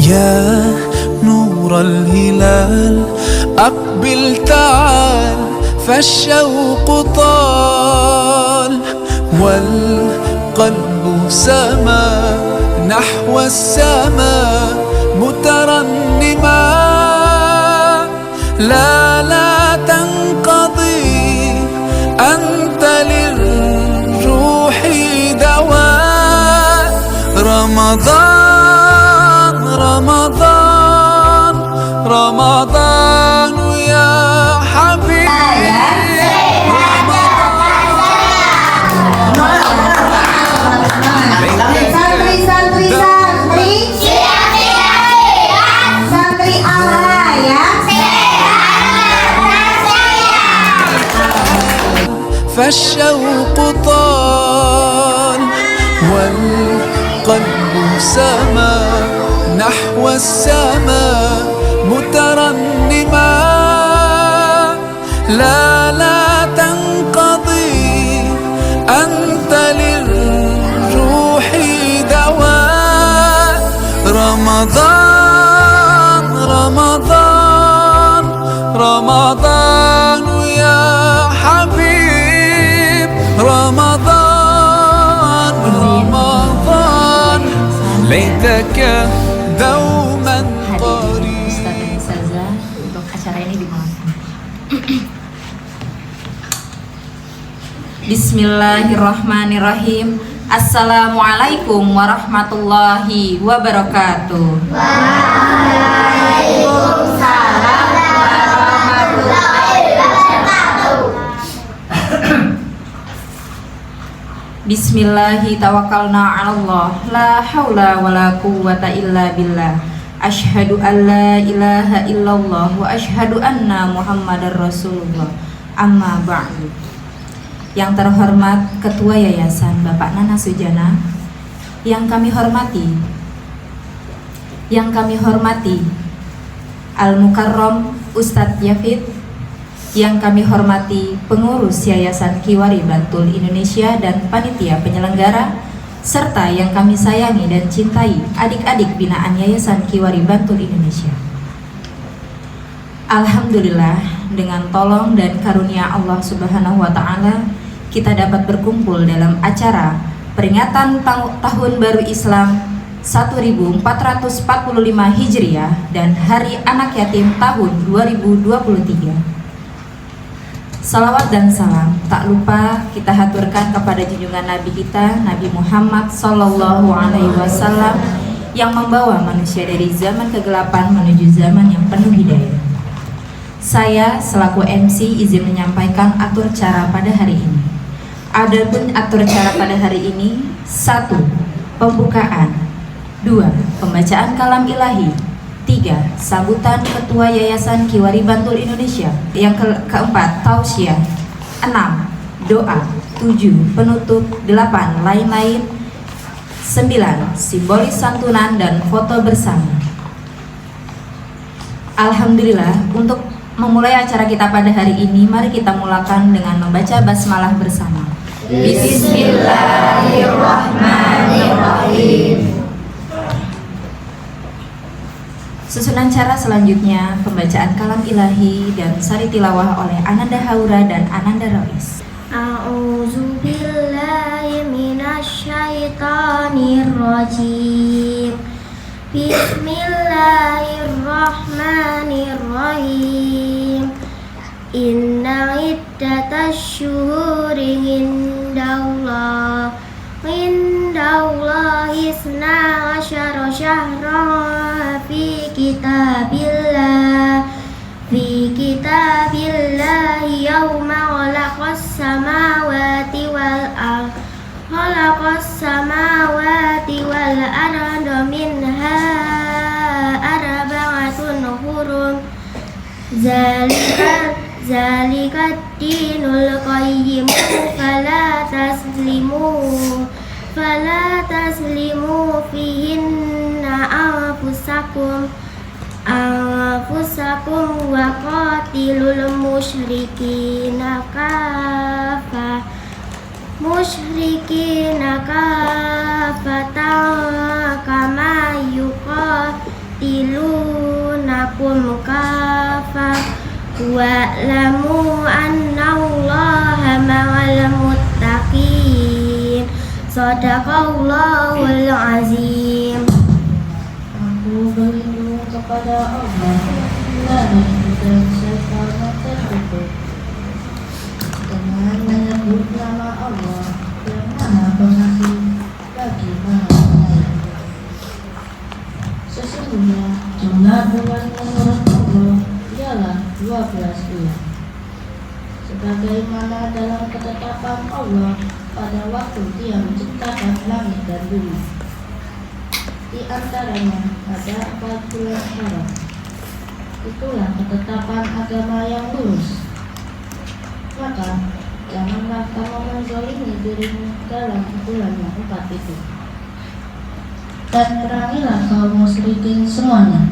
يا نور الهلال أقبل تعال فالشوق طال والقلب سما نحو السماء مترنما لا تنقضي أنت للروح دواء رمضان رمضان رمضان يا حبيبي Santri Allah ya. فالشوق طال والقلب سما نحو السماء مترنما لا تنقضي أنت للروح دواء رمضان رمضان رمضان يا حبيب رمضان رمضان ليتك دوما قريب. Ustaz dan Ustazah untuk acara ini dimulakan. Bismillahirrahmanirrahim. Assalamualaikum warahmatullahi wabarakatuh. Waalaikumsalam warahmatullahi wabarakatuh. Bismillahi tawakkalna 'alallah la haula wala quwwata illa billah. Asyhadu an la ilaha illallah wa asyhadu anna Muhammadar Rasulullah. Amma ba'du. Yang terhormat Ketua Yayasan Bapak Nana Sujana, yang kami hormati Al-Mukarram Ustadz Yafid, yang kami hormati pengurus Yayasan Kiwari Bantul Indonesia dan panitia penyelenggara, serta yang kami sayangi dan cintai adik-adik binaan Yayasan Kiwari Bantul Indonesia. Alhamdulillah, dengan tolong dan karunia Allah Subhanahu wa Ta'ala, kita dapat berkumpul dalam acara peringatan Tahun Baru Islam 1445 Hijriah dan Hari Anak Yatim tahun 2023. Salawat dan salam tak lupa kita haturkan kepada junjungan Nabi kita, Nabi Muhammad Sallallahu Alaihi Wasallam, yang membawa manusia dari zaman kegelapan menuju zaman yang penuh hidayah. Saya selaku MC izin menyampaikan atur cara pada hari ini. Adapun atur cara pada hari ini: 1. Pembukaan, 2. Pembacaan kalam ilahi, 3. Sambutan Ketua Yayasan Kiwari Bantul Indonesia, yang keempat tausiah, 6. Doa, 7. Penutup, 8. Lain-lain, 9. Simbolis santunan dan foto bersama. Alhamdulillah, untuk memulai acara kita pada hari ini, mari kita mulakan dengan membaca basmalah bersama. Bismillahirrahmanirrahim. Susunan cara selanjutnya pembacaan kalam ilahi dan sari tilawah oleh Ananda Haura dan Ananda Rois. A'udzu billahi minasyaitonir rajim. Bismillahirrahmanirrahim. Inna iddatash syuhuri indallahi isna asyara syahran fi kitabillahi yawma khalaqas samawati wal arda minha arba'atun hurum zalika dinul qayyim fala taslimu fihinna anfusakum wa qatilul musyrikina kafatan kama yuqatiluna yuqatilunakum kafah wa'lamu annallaha ma'al muttaqin. Shadaqallahul azim. Aku berlindung kepada Allah dari godaan setan terkutuk dengan menyebut nama Allah yang Maha Pengasih bagi Maha Penyayang. Sesungguhnya jumlah bulan menurut Allah ialah 12 bulan, sebagaimana dalam ketetapan Allah pada waktu Dia menciptakan langit dan bumi. Di antaranya ada 4 bulan haram. Itulah ketetapan agama yang lurus. Maka janganlah kamu menzalimi dirimu dalam bulan yang 4 itu. Dan perangilah kaum musyrikin semuanya,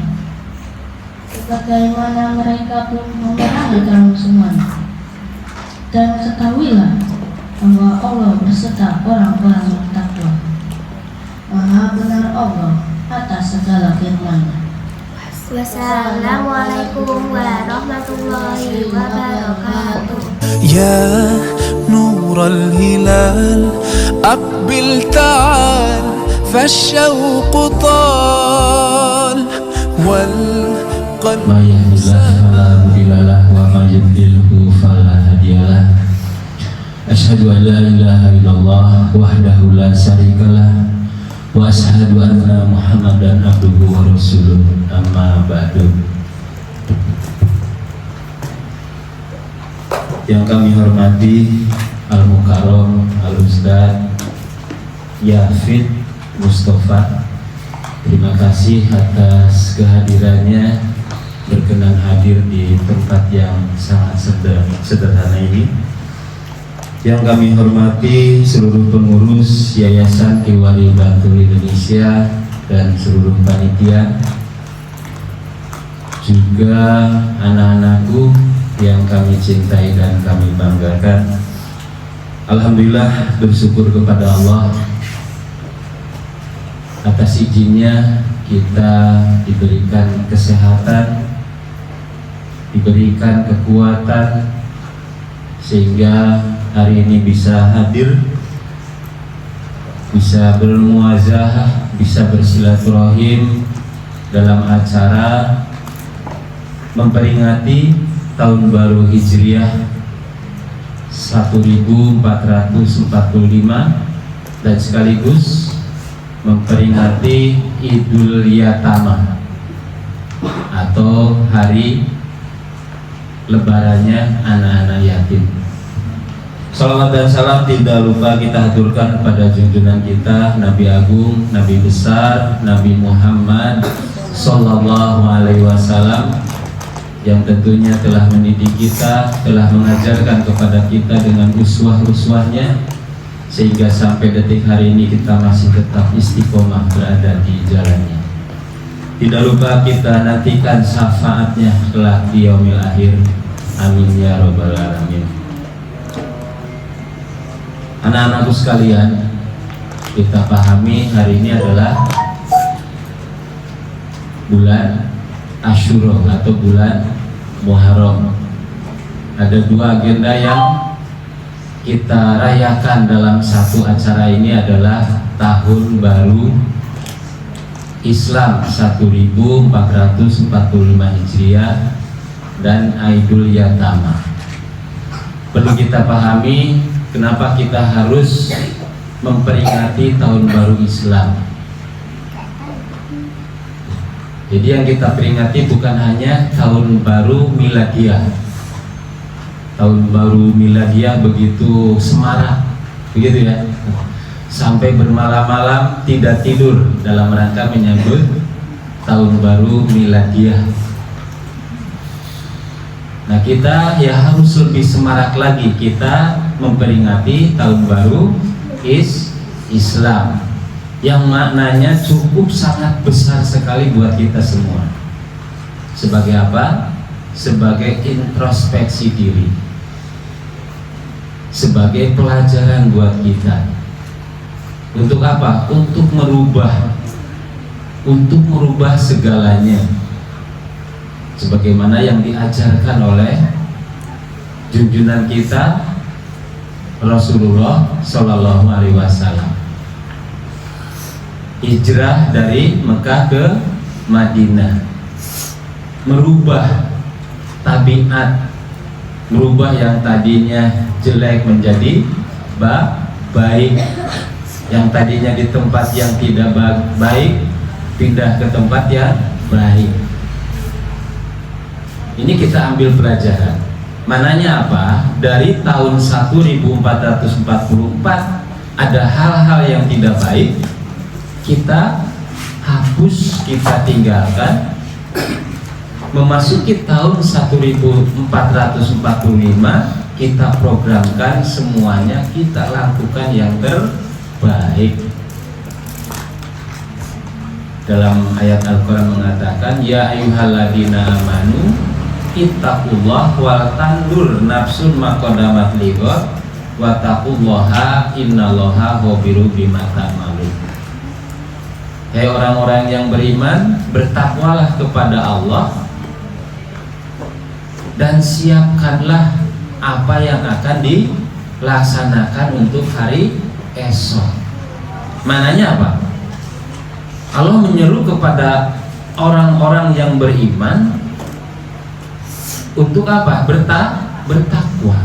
sebagaimana mereka pun memerangi kamu semuanya. Dan ketahuilah bahwa Allah berserta orang-orang yang takwa. Maha benar Allah atas segala firman-Nya. Wassalamualaikum warahmatullahi wabarakatuh. يا نور الهلال أقبل تعال فالشوق طال والقلب ما يهد الله فلا مضل له وما يضلله فلا هادي له. أشهد أن لا إله إلا الله وحده لا شريك له wa ashhadu anna Muhammadan abduhu wa rasuluh. Amma ba'du. Yang kami hormati Al-Mukarram Al-Ustaz Yafid Mustafa, terima kasih atas kehadirannya, berkenan hadir di tempat yang sangat sederhana ini. Yang kami hormati seluruh pengurus Yayasan Kiwari Bantul Indonesia dan seluruh panitia, juga anak-anakku yang kami cintai dan kami banggakan. Alhamdulillah, bersyukur kepada Allah atas izinnya kita diberikan kesehatan, diberikan kekuatan, sehingga hari ini bisa hadir, bisa bermuazahah, bisa bersilaturahim dalam acara memperingati tahun baru Hijriah 1445 dan sekaligus memperingati Idul Yatama atau hari lebarannya anak-anak yatim. Salawat dan salam tidak lupa kita haturkan kepada junjungan kita, Nabi Agung, Nabi besar, Nabi Muhammad Sallallahu Alaihi Wasallam, yang tentunya telah mendidik kita, telah mengajarkan kepada kita dengan uswah-uswahnya, sehingga sampai detik hari ini kita masih tetap istiqomah berada di jalannya. Tidak lupa kita nantikan syafaatnya kelak di yaumil akhir. Amin ya robbal alamin. Anak-anakku sekalian, kita pahami hari ini adalah bulan Asyura atau bulan Muharram. Ada dua agenda yang kita rayakan dalam satu acara ini adalah Tahun Baru Islam 1445 Hijriah dan Idul Yatama. Perlu kita pahami kenapa kita harus memperingati Tahun Baru Islam. Jadi yang kita peringati bukan hanya Tahun Baru Miladiah. Tahun Baru Miladiah begitu semarak, begitu ya, sampai bermalam-malam tidak tidur dalam rangka menyambut Tahun Baru Miladiah. Nah, kita ya harus lebih semarak lagi kita memperingati Tahun Baru Islam, yang maknanya cukup sangat besar sekali buat kita semua. Sebagai apa? Sebagai introspeksi diri, sebagai pelajaran buat kita. Untuk apa? Untuk merubah untuk merubah segalanya, sebagaimana yang diajarkan oleh junjungan kita Rasulullah Shallallahu Alaihi Wasallam. Hijrah dari Mekah ke Madinah, merubah tabiat, merubah yang tadinya jelek menjadi baik, yang tadinya di tempat yang tidak baik pindah ke tempat yang baik. Ini kita ambil pelajaran. Mananya apa? Dari tahun 1444 ada hal-hal yang tidak baik, kita hapus, kita tinggalkan. Memasuki tahun 1445 kita programkan semuanya, kita lakukan yang terbaik. Dalam ayat Al-Quran mengatakan, ya ayyuhalladzina amanu ittaqullah wal tandur nafsun ma qaddamat lighad wa taqullaha innallaha khabirum bima ta'malun. Hai orang-orang yang beriman, bertakwalah kepada Allah dan siapkanlah apa yang akan dilaksanakan untuk hari esok. Mananya apa? Allah menyeru kepada orang-orang yang beriman untuk apa? Bertakwa,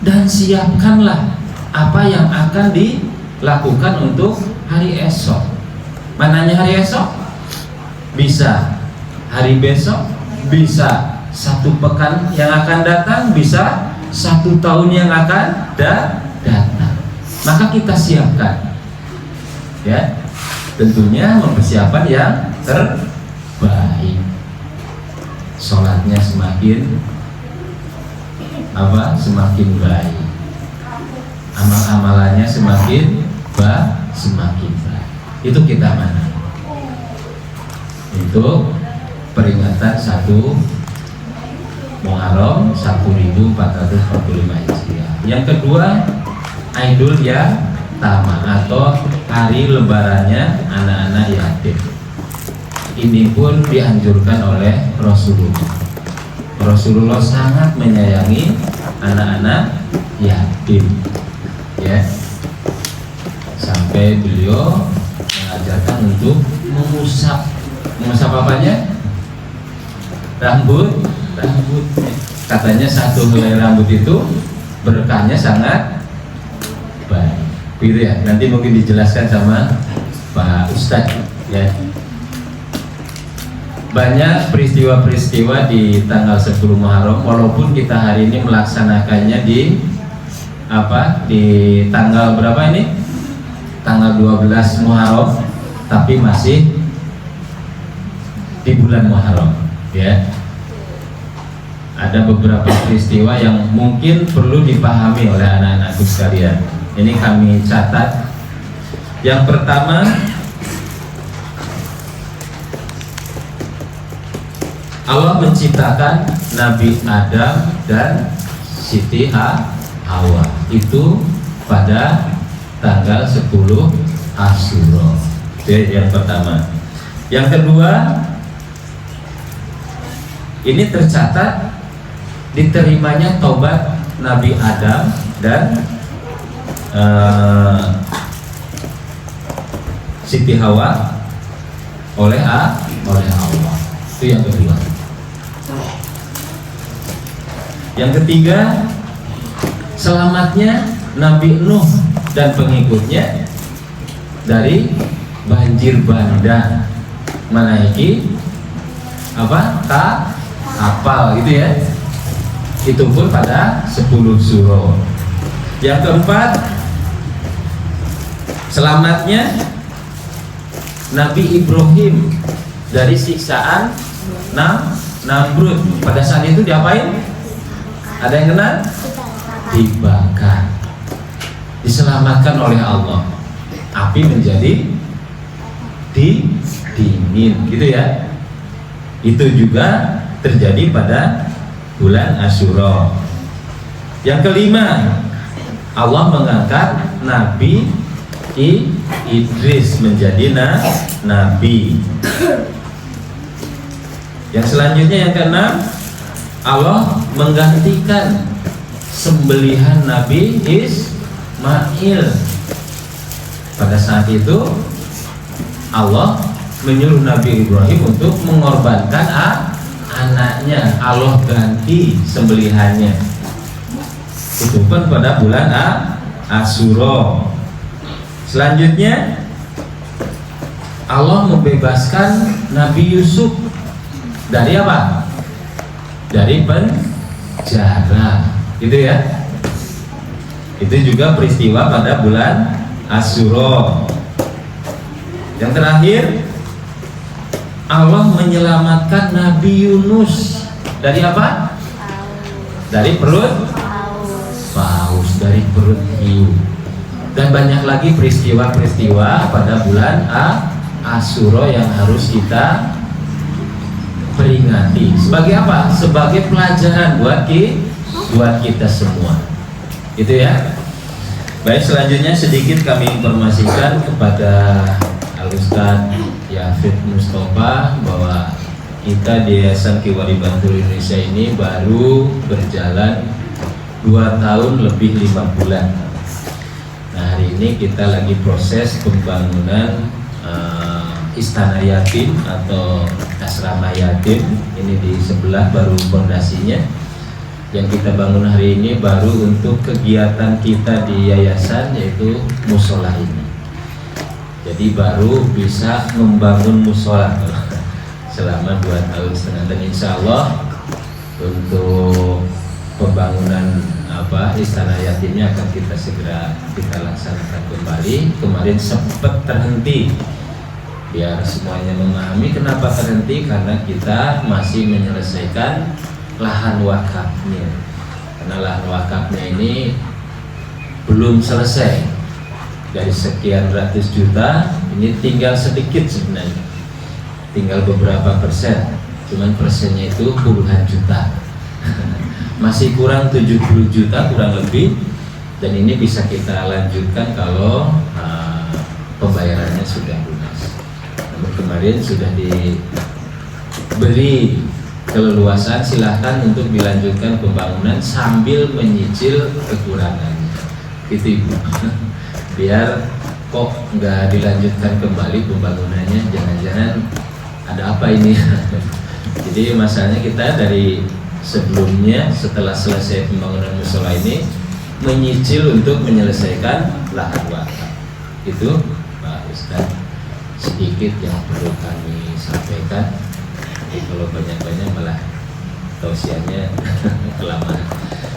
dan siapkanlah apa yang akan dilakukan untuk hari esok. Mananya hari esok? Bisa hari besok, bisa 1 pekan yang akan datang, bisa 1 tahun yang akan datang. Maka kita siapkan, ya, tentunya mempersiapkan yang terbaik. Sholatnya semakin semakin baik, amal-amalannya semakin baik. Itu kita mana? Itu peringatan 1 Muharram 1445 Hijriah. Yang kedua, Aidul Yatama atau hari lebarannya anak-anak yatim. Ini pun dianjurkan oleh Rasulullah. Rasulullah sangat menyayangi anak-anak yatim, ya, sampai beliau mengajarkan untuk mengusap apanya? Rambut. Katanya 1 helai rambut itu berkahnya sangat baik, gitu ya. Nanti mungkin dijelaskan sama Pak Ustadz, ya. Banyak peristiwa-peristiwa di tanggal 10 Muharram, walaupun kita hari ini melaksanakannya di tanggal berapa ini? Tanggal 12 Muharram, tapi masih di bulan Muharram, ya. Ada beberapa peristiwa yang mungkin perlu dipahami oleh anak-anakku sekalian. Ini kami catat. Yang pertama, Allah menciptakan Nabi Adam dan Siti Hawa itu pada tanggal 10 Asyura. Itu yang pertama. Yang kedua, ini tercatat diterimanya taubat Nabi Adam dan Siti Hawa oleh Allah. Itu yang kedua. Yang ketiga, selamatnya Nabi Nuh dan pengikutnya dari banjir bandang, menaiki kapal, gitu ya. Itu pun pada 10 Syuro. Yang keempat, selamatnya Nabi Ibrahim dari siksaan Namrud. Pada saat itu diapain? Ada yang kenal? Dibakar. Diselamatkan oleh Allah. Api menjadi dingin, gitu ya. Itu juga terjadi pada bulan Asyura. Yang kelima, Allah mengangkat Nabi Idris menjadi nabi. Yang selanjutnya yang keenam, Allah menggantikan sembelihan Nabi Ismail. Pada saat itu Allah menyuruh Nabi Ibrahim untuk mengorbankan anaknya. Allah ganti sembelihannya. Itu pun pada bulan Asyura. Selanjutnya Allah membebaskan Nabi Yusuf dari apa? Dari penjara, gitu ya. Itu juga peristiwa pada bulan Asyura. Yang terakhir, Allah menyelamatkan Nabi Yunus dari apa? Dari perut paus, dari perut hiu. Dan banyak lagi peristiwa-peristiwa pada bulan Asyura yang harus kita peringati. Sebagai apa? Sebagai pelajaran buat kita semua. Itu ya. Baik, selanjutnya sedikit kami informasikan kepada Al-Ustaz Yafid Mustafa bahwa kita di Yayasan Kiwari Bantul Indonesia ini baru berjalan 2 tahun lebih 5 bulan. Nah, hari ini kita lagi proses pembangunan Istana Yatim atau Asrama Yatim. Ini di sebelah baru fondasinya. Yang kita bangun hari ini baru untuk kegiatan kita di yayasan, yaitu musola ini. Jadi baru bisa membangun musola selama 2,5 tahun. Dan insya Allah untuk pembangunan Istana Yatimnya akan kita segera laksanakan kembali. Kemarin sempat terhenti. Biar semuanya memahami kenapa terhenti, karena kita masih menyelesaikan lahan wakafnya. Karena lahan wakafnya ini belum selesai. Dari sekian ratus juta, ini tinggal sedikit sebenarnya. Tinggal beberapa persen. Cuman persennya itu puluhan juta. Masih kurang 70 juta kurang lebih. Dan ini bisa kita lanjutkan kalau pembayarannya sudah lunas. Kemarin sudah diberi keleluasan, silahkan untuk dilanjutkan pembangunan sambil menyicil kekurangannya. Itu Ibu. Biar kok nggak dilanjutkan kembali pembangunannya, jangan-jangan ada apa ini. Jadi masalahnya kita dari sebelumnya, setelah selesai pembangunan musola ini, menyicil untuk menyelesaikan lahan wakaf. Itu Pak Ustadz sedikit yang perlu kami sampaikan. Kalau banyak-banyak malah tausiahnya kelamaan.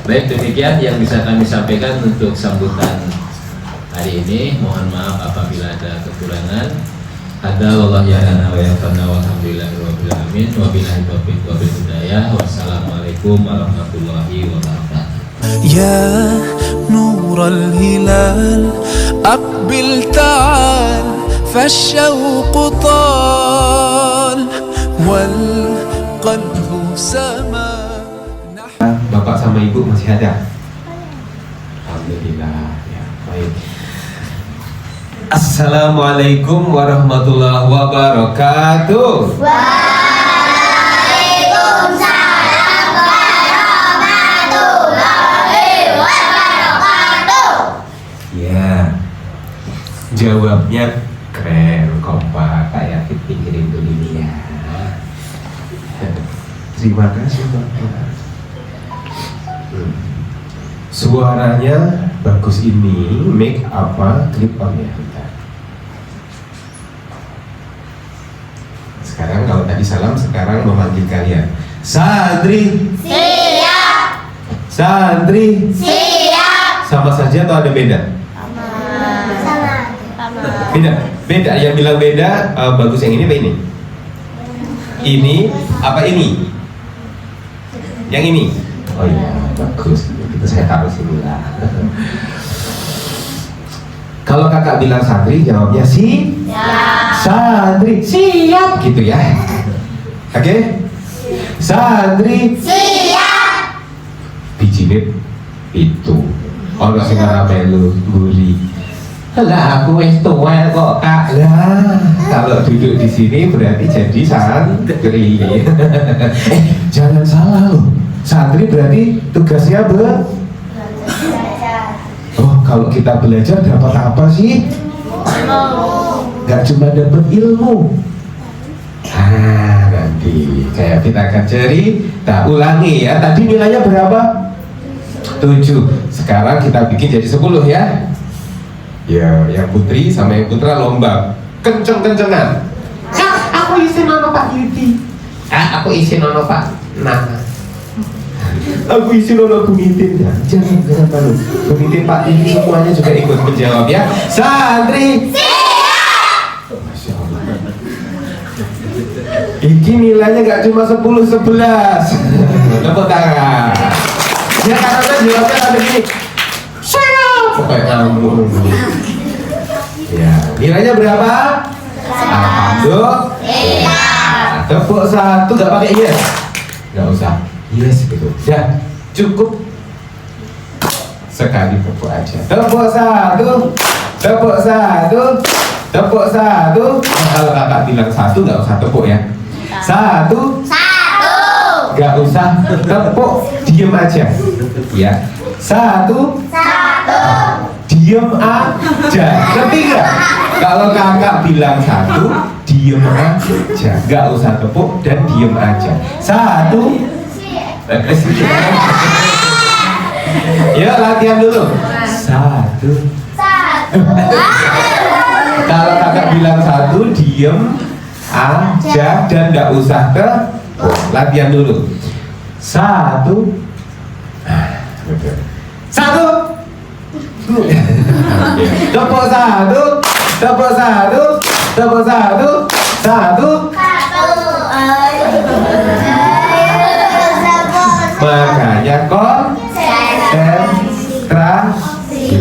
Baik, demikian yang bisa kami sampaikan untuk sambutan hari ini. Mohon maaf apabila ada kekurangan. Ada wallahu ya'lana wa ya'fana walhamdulillahirabbil alamin wa billahi taufiq wa bil hidayah. Wassalamualaikum warahmatullahi wabarakatuh. يا نور الهلال أقبل تعال فالشوق طال والقلب سما. Bapak sama Ibu masih ada? Alhamdulillah ya, baik. Assalamualaikum warahmatullahi wabarakatuh. Waalaikumsalam warahmatullahi wabarakatuh. Ya, jawabnya keren kok Pak. Kayak pikirin dulu ini ya. Terima kasih Bapak. Suaranya bagus ini, make apa clip on ya kita. Sekarang kalau tadi salam, sekarang memanggil kalian. Santri. Siap. Santri. Siap. Sama saja atau ada beda? Sama. Beda. Beda. Yang bilang beda bagus yang ini apa ini? Ini apa ini? Yang ini. Oh iya, bagus. Itu saya taruh sini lah. Kalau kakak bilang santri, jawabnya siap. Santri siap gitu ya. Oke? Santri Siap. biji bib itu. Oh nggak sih melu gurih. Lah aku wis tua kok Kak. Lah kalau duduk di sini berarti jadi santri. Jangan salah loh. Santri berarti tugasnya Oh, kalau kita belajar dapat apa sih? Gak cuma dapat ilmu. Nanti kayak kita akan cari, tak ulangi ya. Tadi nilainya berapa? 7. Sekarang kita bikin jadi 10 ya. Ya, yang putri sama yang putra lomba kenceng-kencengan. Aku isi nama Pak Yudi. Aku isi nama Pak Nana. Aku isi nama Bu Nitin. Jangan malu. Bu Nitin, Pak Yudi semuanya juga ikut menjawab ya. Santri siap. Masya Allah. Ini nilainya gak cuma 10-11. Tepuk tangan. Ya karena jawabnya ada gini. Kayak ngambung. Ya, nilainya berapa? 1. Tepuk 1, gak pakai yes. Gak usah yes gitu. Ya, cukup sekali tepuk aja. Tepuk 1. Tepuk 1. Tepuk 1. Nah, kalau kakak bilang 1 gak usah tepuk ya. 1. Gak usah tepuk, diem aja. Ya. 1. Diem aja. Ngerti gak? Kalau kakak bilang 1, diem aja. Gak usah tepuk dan diem aja. 1. Yuk latihan dulu. 1. Kalau kakak bilang 1, diem aja dan gak usah tepuk. Latihan dulu. 1. 1. Tepuk 1. Tepuk 1. Tepuk 1. 1. Makanya konsentrasi.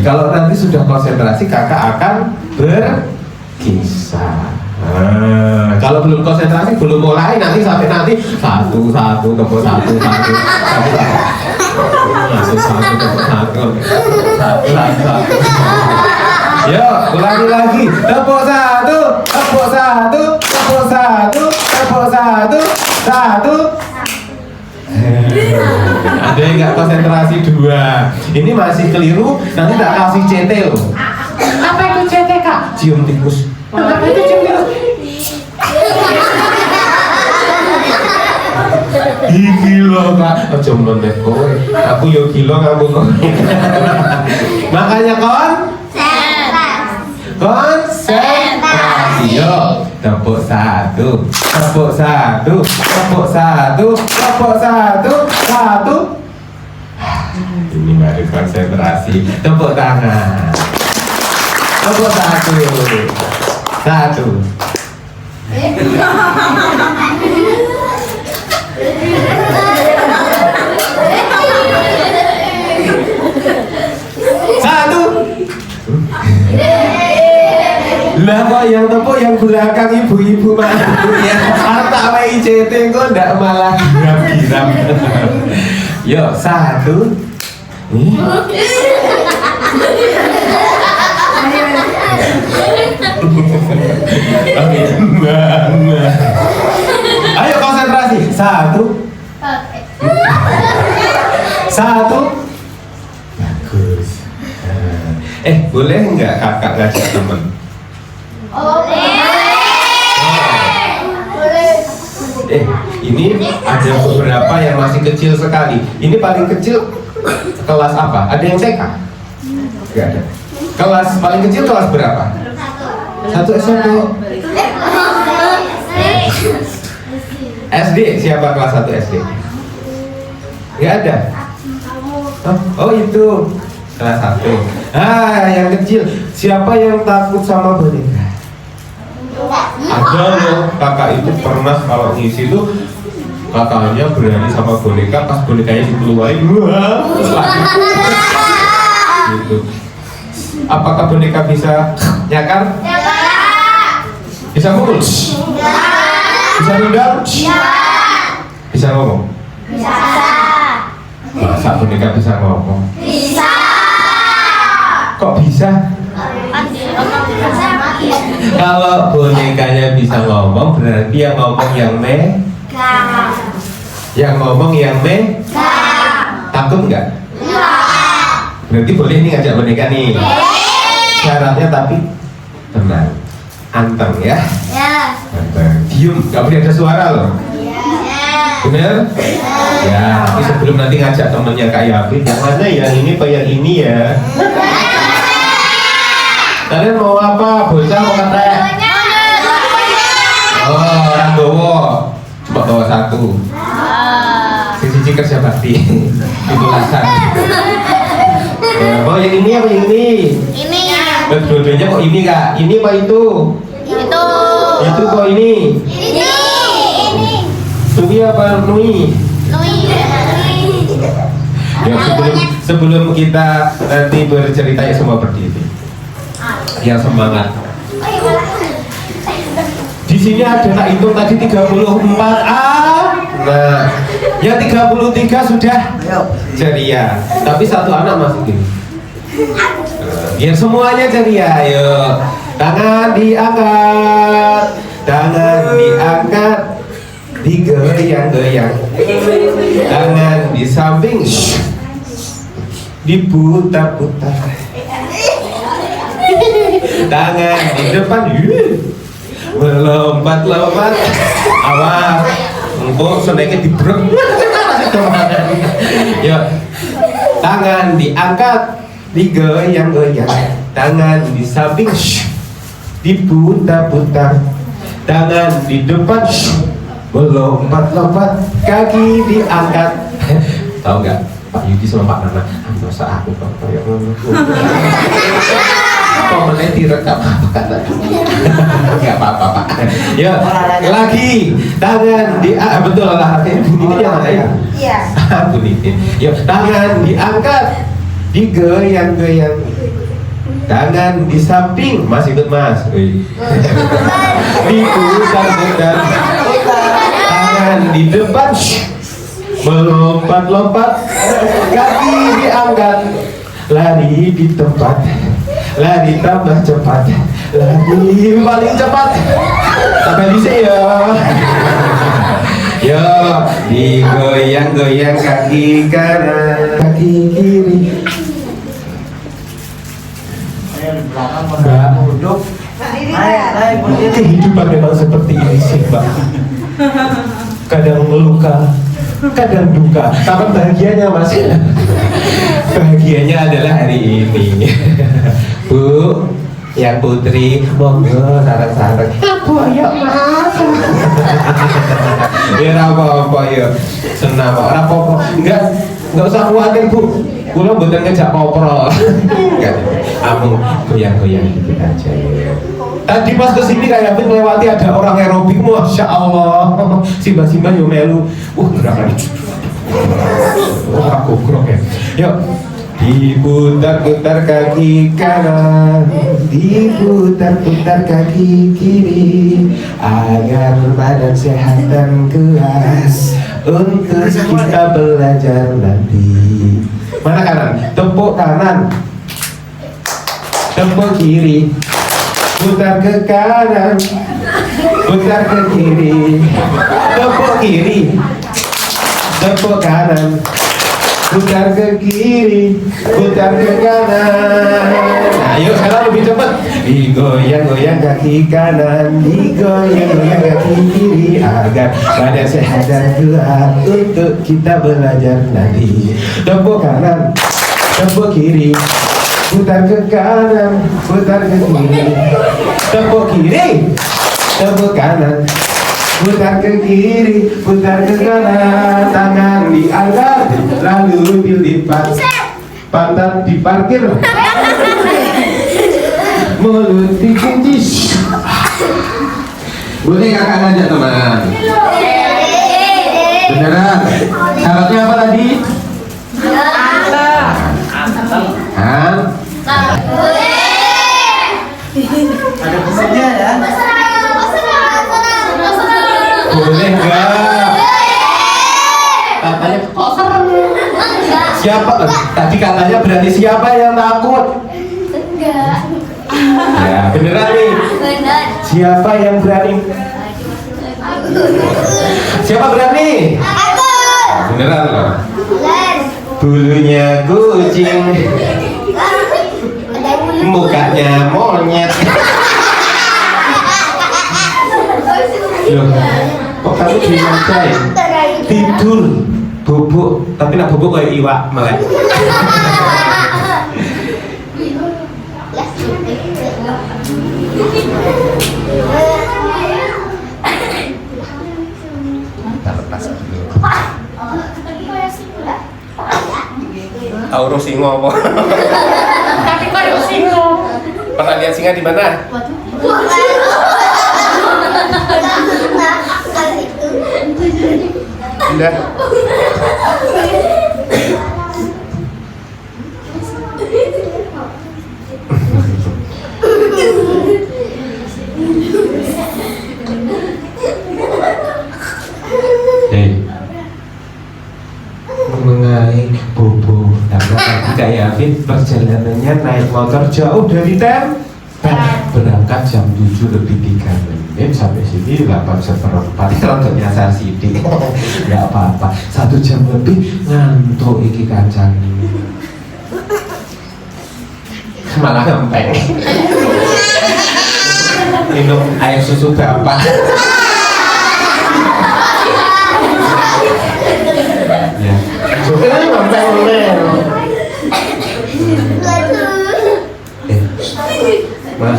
Kalau nanti sudah konsentrasi, kakak akan berkisah. Kalau belum konsentrasi, belum mulai, nanti sampai nanti 1 tepuk 1 Yuk, ulangi lagi. Tepuk 1, tepuk 1, tepuk 1, tepuk 1, 1. Ada yang nggak konsentrasi 2. Ini masih keliru, nanti tak kasih CT loh. Apa itu CT Kak? Cium tikus. Apa itu cium tikus? Gila Kak, aja mlontek kowe. Aku yo gila kamu kok. Makanya konsentrasi. Yo, tepuk 1. Tepuk 1. Tepuk 1. Tepuk 1. 1. Ini baru konsentrasi. Tepuk tangan. Tepuk 1. 1. Lah kok yang tepuk yang belakang ibu-ibu mah ya. Harta WICT kok ndak malah giram-giram. Yuk 1. Ayo konsentrasi. 1. 1. Bagus. Boleh nggak kakak ngajak temen? Ini ada beberapa yang masih kecil sekali. Ini paling kecil kelas apa? Ada yang TK? Nggak ada. Kelas paling kecil kelas berapa? 1 SMP. SD, siapa kelas 1 SD? Nggak ada. Oh itu kelas 1. Yang kecil. Siapa yang takut sama boneka? Ada loh, kakak itu pernah kalau ngisi itu kakaknya berani sama boneka, pas bonekanya dikeluarin, wah, gitu. Apakah boneka bisa nyakar? Bisa mukul? Bisa nendang? Bisa ngomong? Masa boneka bisa ngomong? Kok bisa? Kalau bonekanya bisa ngomong, berarti yang ngomong yang yang ngomong yang takut nggak? Berarti boleh nih ngajak boneka nih. Syaratnya tapi tenang, anteng ya. Anteng, diem, nggak boleh ada suara loh. Bener? Ya, tapi sebelum nanti ngajak temennya Kak Yafin, yang mana yang ini apa yang ini ya? Kalian mau apa? Bocah mau ketek? Oh, orang gowo cuma bawa satu. Sisi kerja bakti. Itu lasan. Oh, yang ini apa yang ini? Ini. Dua-duanya kok ini Kak? Ini apa itu? Itu kok ini? Ini. Nui apa Nui? Ya, sebelum kita nanti bercerita ya semua berdiri. Ya semangat. Di sini ada tak hitung tadi 34 Nah, yang 33 sudah ceria. Tapi satu anak masih gini. Biar semuanya ceria. Ayo, tangan diangkat, digoyang-goyang, tangan di samping, diputar-putar, tangan di depan, melompat-lompat, awas, engkau sedikit dibrek, ya, tangan diangkat, digoyang-goyang, tangan di samping, diputar-putar, tangan di depan, melompat-lompat, kaki diangkat. Tahu nggak Pak Yudi sama Pak Nana? Masa aku kok kayak komennya direkam apa kata? Nggak apa-apa Pak. Ya lagi tangan di betul olahraga ini yang mana ya? Iya. Bunitin. Ya tangan diangkat, digoyang-goyang. Tangan di samping, Mas ikut Mas. Diputar-putar. Tangan di depan, melompat-lompat, kaki diangkat, lari di tempat, lari tambah cepat, lari paling cepat. Sampai di sini ya. Yo, digoyang-goyang kaki kanan, kaki kiri. Mbak, kehidupan memang seperti ini sih Mbak. Kadang luka, kadang duka. Kapan bahagianya Mas? Bahagianya adalah hari ini. Bu, yang putri, monggo sarang-sarang. Aku ayo Mas. Ya apa-apa ya. Senang kok, apa-apa. Enggak usah khawatir Bu. Kula mboten ngejak popro. Enggak. Amung goyang-goyang dikit aja ya. Tadi pas kesini kayak melewati ada orang aerobik, masya Allah, simba-simba yo melu, gerakan aku grok ya. Yuk, diputar-putar kaki kanan, diputar-putar kaki kiri, agar badan sehat dan keras untuk kita belajar nanti. Mana kanan? Tepuk kanan, tepuk kiri. Putar ke kanan, putar ke kiri, tepuk kiri, tepuk kanan, putar ke kiri, putar ke kanan. Ayo sekarang lebih cepat. Digoyang-goyang kaki kanan, digoyang-goyang kaki kiri, agar badan sehat dan kuat untuk kita belajar nanti. Tepuk kanan, tepuk kiri, putar ke kanan, putar ke kiri, tepuk kiri, tepuk kanan, putar ke kiri, putar ke kanan, tangan diangkat, lalu dilipat, pantat diparkir, mulut dikunci. Boleh kakak ngajak teman? Beneran? Syaratnya apa tadi? Hah? Ada pesannya ya? Boleh enggak? Katanya siapa? Tadi katanya berani, siapa yang takut? Enggak. Ya, beneran nih. Benar. Siapa yang berani? Siapa berani? Aku. Beneran loh. Benar. Bulunya kucing, Ada bulu. mukanya monyet. Loh, kok kamu dimasain? Tidur, bubuk, tapi nak bubuk kayak iwak melek. Auro singo apa? Tapi kok singo? Pernah lihat singa di mana? Udah. Hei, mengenai bobo, karena tadi kayak Afin perjalanannya naik motor jauh dari berangkat jam 7 lebih 3 menit sampai sini 8:15. Kalau nyasar sidik nggak apa-apa, 1 jam lebih ngantuk iki kancang malah ngempeng minum air susu bapak. Ya, sudah ngempeng Mas,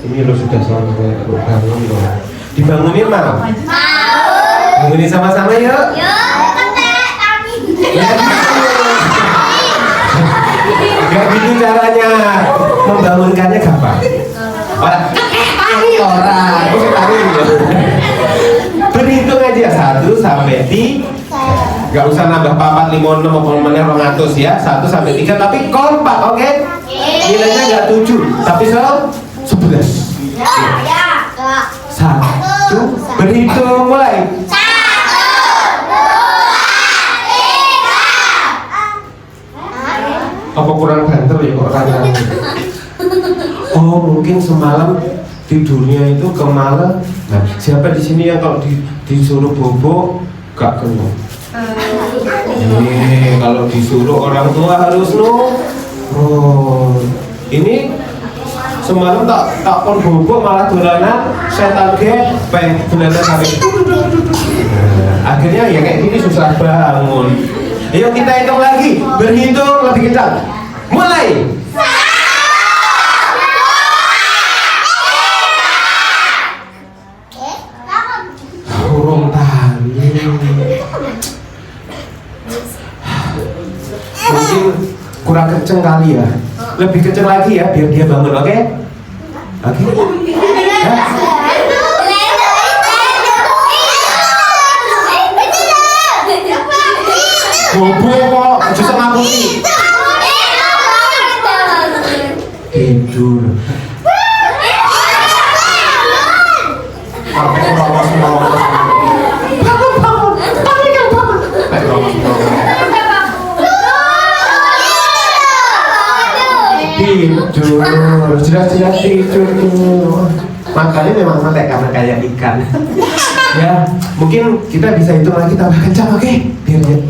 ini lo sudah sampai bangun loh. Dibangunin mau? Bangunin sama-sama yuk. Gak gitu caranya. Membangunkannya gampang. Orang. Berhitung aja 1 sampai 3. Gak usah nambah 4, 5, 6, 200 ya. 1 sampai 3 tapi kompak, oke? Nilainya gak 7 tapi 11. 1, berhitung mulai. 1, 2, 3. Apa kurang banter ya kok orang? Oh mungkin semalam tidurnya itu kemalam. Nah siapa di sini yang kalau disuruh bobo gak kena? Kalau disuruh orang tua harus ini semalam tak pun bobo malah dolanan setan gepeng dolanan sampai akhirnya ya kayak gini susah bangun. Ayo kita hitung lagi, berhitung lebih kencang. Mulai. Urung tali. Mungkin kurang kenceng kali ya. Lebih kenceng lagi ya biar dia bangun, oke? Oke. Bobo kok, justru ngapusi. Tidur. Tidur, jelas-jelas tidur tuh. Makanya memang melek karena kayak ikan. Ya, mungkin kita bisa hitung lagi tambah kencang, oke? Biar dia.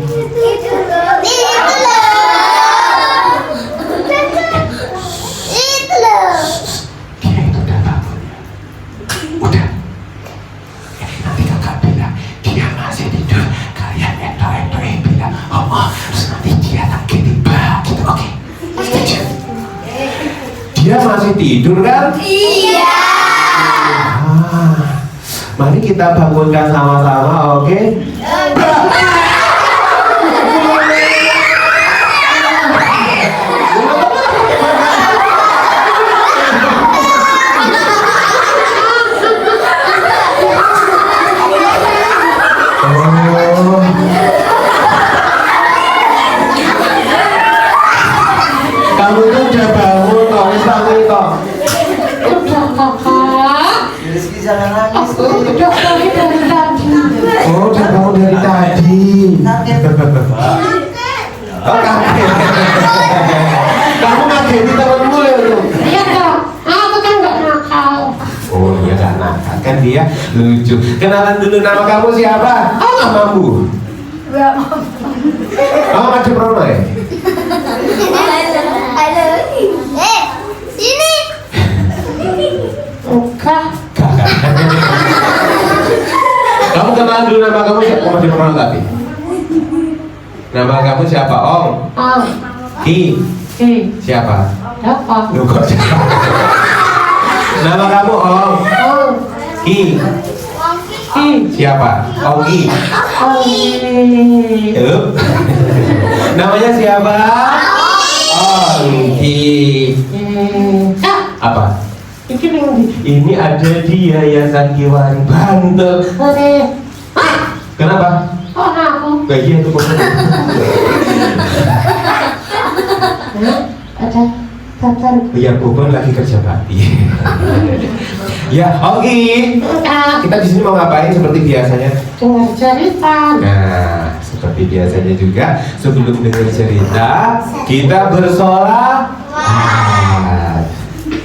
Dia masih tidur kan? Iya. Mari kita bangunkan sama-sama, oke? Kamu tuh udah bangun kok, bangun kok. Udah kakak. Rizky jangan nangis. Aku udah bangun dari tadi. Oh, udah bangun dari tadi. Kaget. Oh, kaget. Kamu ngagetin Lucu. Kenalan dulu, nama kamu siapa? Namamu. Oh, Maju Prono ya? Halo. Sini. Kakak. Kamu kenalan dulu, nama kamu siapa? Maju Prono tapi. Nama kamu siapa? Ong. Ki. Siapa? Lu kok siapa? Nama kamu Ong. Ki. Siapa? Onggi. Namanya siapa? Onggi. Apa? Ini ada di Yayasan Kiwari Banten. Kenapa? Gajian itu kok. Ya, Boban lagi kerja bakti. Ya, oke. Kita di sini mau ngapain seperti biasanya? Dengar cerita. Nah, seperti biasanya juga sebelum dengar cerita kita bersolawat.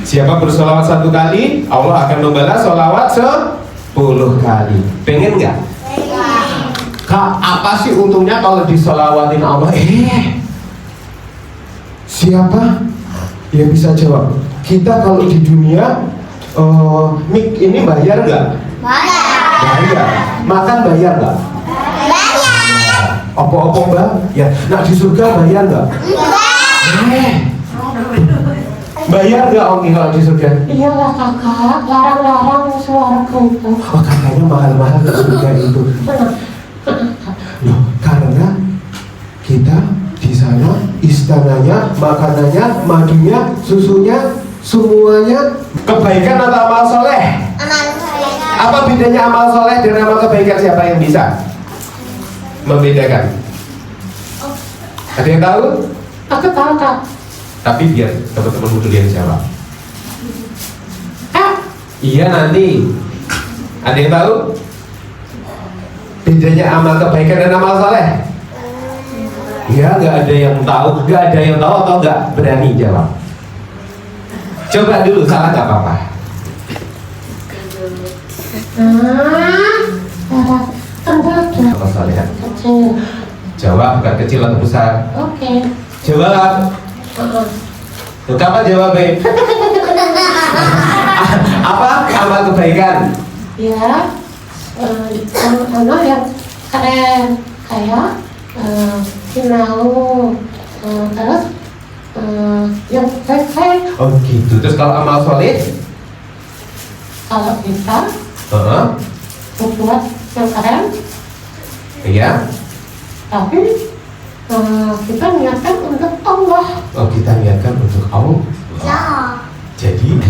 Siapa bersolawat 1 kali, Allah akan membalas solawat 10 kali. Pengen nggak? Kak, apa sih untungnya kalau disolawatin Allah? Siapa? Ya bisa jawab. Kita kalau di dunia ini bayar nggak? Bayar. Makan bayar nggak? Apa-apa mbak? Ya. Nah di surga bayar nggak? Bayar nggak Onggi kalau di surga? Iya lah kakak, larang-larang suara itu. Oh katanya mahal-mahal ke surga itu. Loh, karena kita di sana istananya, makanannya, madunya, susunya, semuanya kebaikan atau amal soleh? Apa bedanya amal soleh dan amal kebaikan? Siapa yang bisa membedakan? Ada yang tahu? Aku tahu kak. Tapi biar teman-teman dulu yang jawab. Iya nanti. Ada yang tahu? Bedanya amal kebaikan dan amal soleh? Ya nggak ada yang tahu, nggak ada yang tahu atau nggak berani jawab. Coba dulu, salah nggak apa-apa. Amal soleh. Kecil. Jawab bukan kecil atau besar. Oke. Jawab. Kapan jawabnya? Apa amal kebaikan? Ya, anak yang keren kayak sinau, terus yang baik-baik. Oh gitu. Terus kalau amal soleh? Kalau kita membuat yang keren, Iya. tapi kita niatkan untuk Allah. Oh kita niatkan untuk Allah. Jadi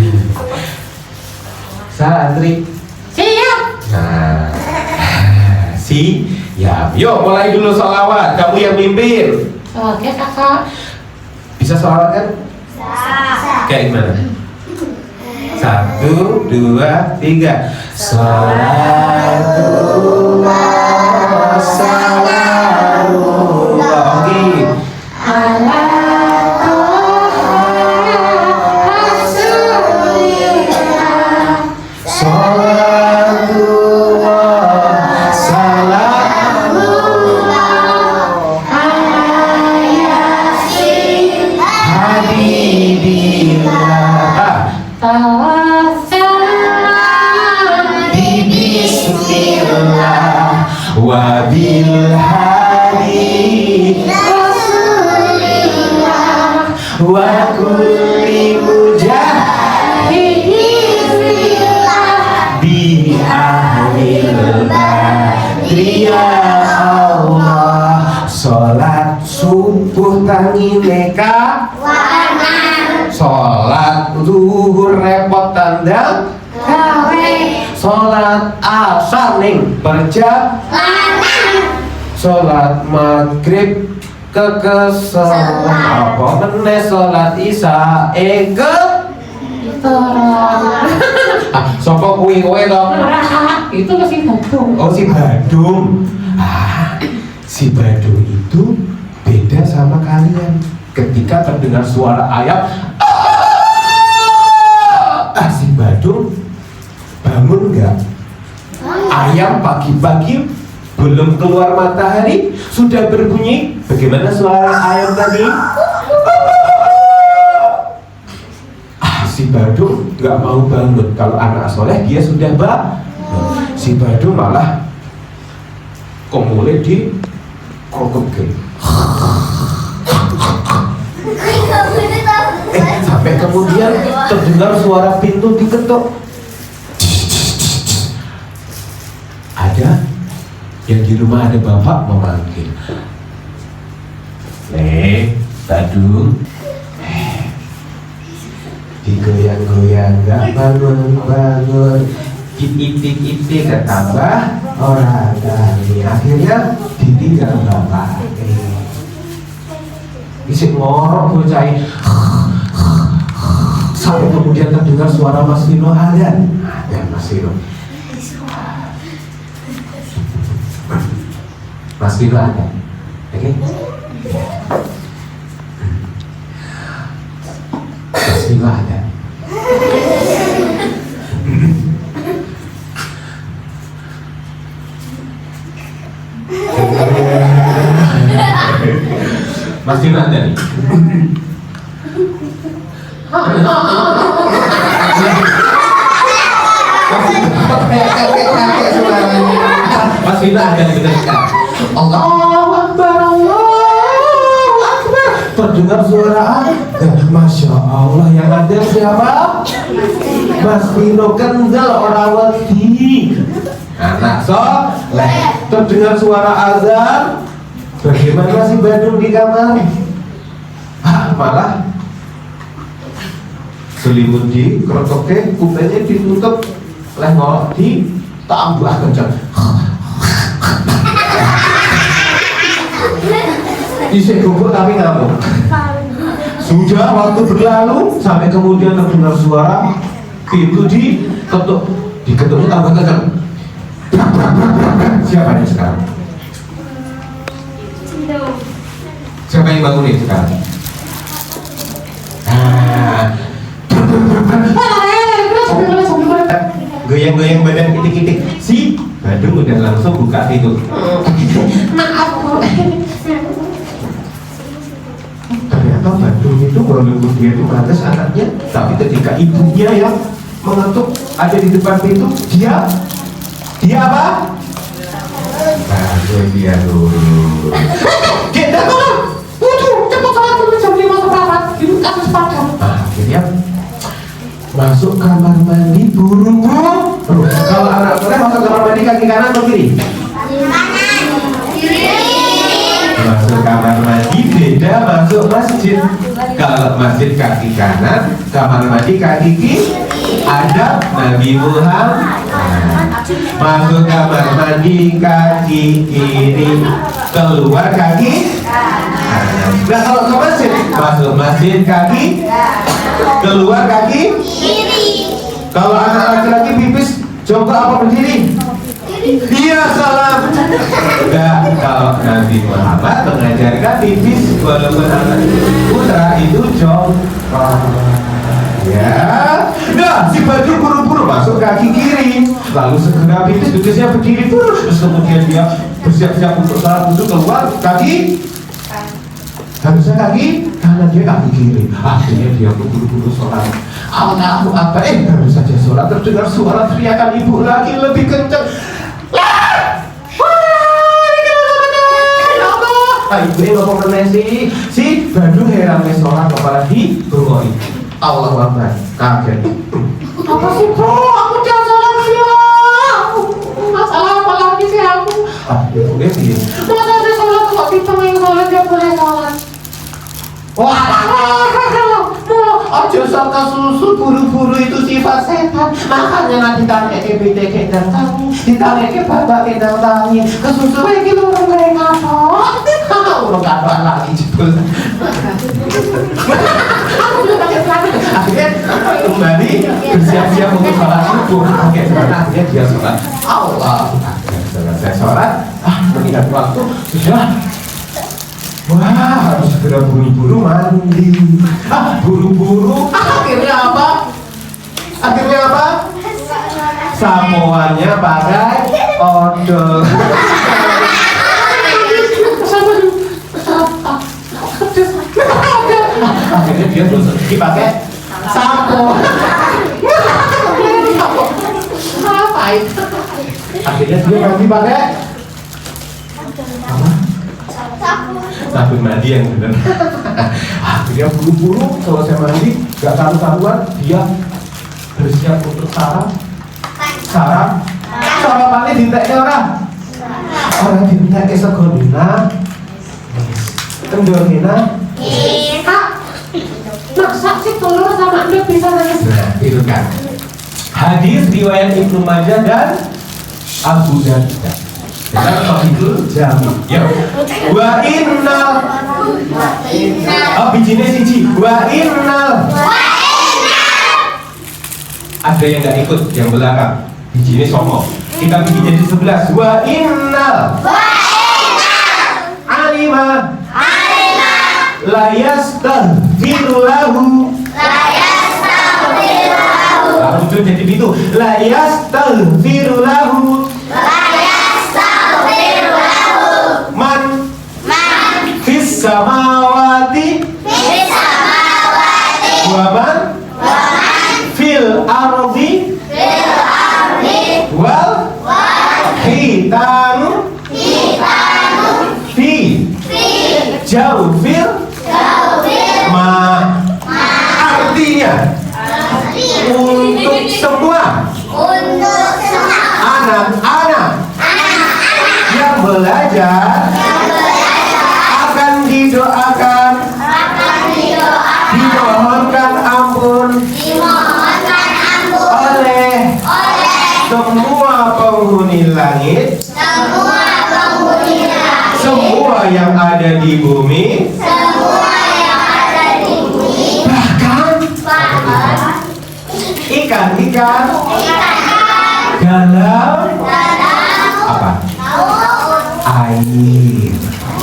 santri. Siap. Nah, ya, yuk mulai dulu sholawat. Kamu yang mimpin. Oke kakak. Bisa sholawat kan? Kayak gimana? 1, 2, 3. Sholatullah salamullah. Oke. Sholatullah salamullah habibillah. Bismillah wabil hadi Rasulillah wa kulli mujahidillah bi ahlil badri ya Allah. Sholat subuh tangi neka sholat zuhur repot tandang sholat asar ning perjalanan, sholat maghrib kekeselan, apa meneh sholat isya sopo kuwi kowe to? Itu masih Badung. Oh si Badung. Si Badung itu beda sama kalian. Ketika terdengar suara ayat si Badung bangun enggak? Ayam pagi-pagi belum keluar matahari sudah berbunyi. Bagaimana suara ayam tadi? Si Badung nggak mau bangun. Kalau anak soleh dia sudah bangun. Si Badung malah komule di kokok. Sampai kemudian terdengar suara pintu diketuk. Ada yang di rumah, ada bapak memanggil. Badung, digoyang-goyang gak bangun-bangun, itik-itik ketambah orang kali. Akhirnya ditinggal bapak. Isi ngorok bocah. Sampai kemudian terdengar suara Mas Vino ada Mas Vino. Mas Vino ada, oke? Mas Vino ada. Mas Vino ada nih. Mas Vino ada bener kan? Allahu Akbar, Allahu Akbar. Terdengar suara Masya Allah, yang ada siapa? Mas Vino Kendal orang wedi. Anak soleh. Terdengar suara azan. Bagaimana si Badung di kamar? Malah selimut di kerotoknya, kupingnya ditutup, ngolok di tambah kencang. Isik gugur tapi ngamuk. Sudah waktu berlalu sampai kemudian terdengar suara pintu diketuknya tambah kencang. Siapa ini sekarang? Siapa yang bangunin sekarang? Goyang-goyang badan kitik-kitik. Si Badung udah langsung buka pintu. Ternyata Badung itu walaupun dia itu malas anaknya, tapi ketika ibunya yang mengetuk ada di depan pintu, dia apa? Dia dulu. Kita tolong. Cepat salat dulu jam 5 seperempat. Ibu kasih sepadan. Akhirnya masuk kamar mandi buru-buru. Kalau anak soleh masuk kamar mandi kaki kanan atau kiri? Masuk kamar mandi beda masuk masjid. Kalau masjid kaki kanan, kamar mandi kaki kiri. Ada Nabi Muhammad. Masuk kamar mandi kaki kiri, keluar kaki kanan. Nah kalau ke masjid, masuk masjid kaki, keluar kaki kiri. Kalau anak laki-laki pipis, coba apa berdiri? Iya salam. Enggak, kalau Nabi Muhammad mengajarkan pipis walaupun anak putra itu jongkok. Ya, nah si Badung buru-buru masuk kaki kiri, lalu segera pipis, pipisnya berdiri terus kemudian dia bersiap-siap untuk salat wudhu, keluar kaki, harusnya kaki kanan, dia kaki kiri. Akhirnya dia buru-buru sholat. Allahu Akbar, baru saja sholat terdengar suara teriakan ibu lagi lebih kencang. Ibu ini ngomong menesi, si Badung heran sholat kepala di bawah itu. Allahu Akbar, kaget. Apa sih bro? Aku jangan salah ya. Masalah apa lagi sih aku? Ibu ini. Masa ada sholat kok ditengah sholat dia boleh sholat? Wah, ojo sok kesusu buru-buru itu sifat setan. Makanya nanti ditanya ke BTK dan tangi, ditanya ke bapak dan tangi, kesusu lagi lurung kayak ngapa? Lurung kapan lagi jebul. Akhirnya kembali bersiap-siap untuk sholat subuh. Oke, akhirnya dia sholat. Allah, selesai sholat. Melihat waktu sudah. Wah, harus segera buru-buru mandi. Buru-buru. Akhirnya apa? Samoannya pakai odol. Akhirnya dia terus dipakai sampo. Ngapain? Akhirnya dia ganti pakai apa? Sabun mandi yang benar. Akhirnya buru-buru selesai mandi, gak tahu-tahuan dia bersiap untuk sarapannya dinteknya orang dinteknya segonina kendorina masak sih telur sama endek bisa nangis. Nah itu kan hadis riwayat Ibnu Majah dan Abu Dawud. Dan itu jamu. Ya. Wa innal bijine siji. Wa innal. Ada yang nggak ikut yang belakang. Bijine somo. Kita bikin jadi 11. Wa innal. Alima. La yastaghfiru lahu. Lalu itu jadi itu. La yastaghfiru lahu. Man fis samawati wa man fil ardi wal hitanu fi jawfil ma artinya untuk semua anak-anak yang belajar akan didoakan, dimohonkan ampun oleh semua penghuni langit, semua yang ada di bumi, bahkan ikan-ikan dalam apa? Air.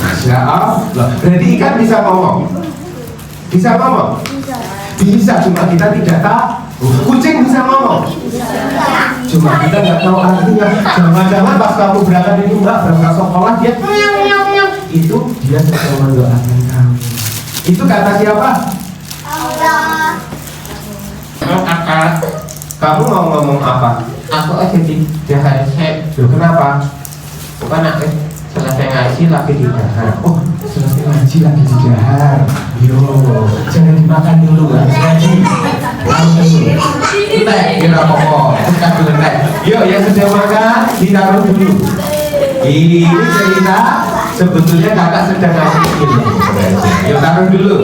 Masya Allah. Berarti ikan bisa ngomong? Bisa ngomong? Bisa, cuma kita tidak tahu. Kucing bisa ngomong? Cuma kita nggak tahu artinya. Jangan-jangan pas kamu berangkat itu berangkat sekolah dia itu dia sedang mendoakan kamu. Itu kata siapa? Allah. Kakak, kamu mau ngomong apa? Aku jadi jahat. Loh kenapa? Bukan aku selesai ngaji lagi di dahar. Oh, selesai ngaji lagi di dahar. Yo, jangan dimakan dulu, harus ngaji. Entek, kira pokok. Bukan dulu entek. Yuk, yang sudah makan ditaruh dulu. Ini cerita sebetulnya kakak sedang ngaji ini. Yuk taruh dulu.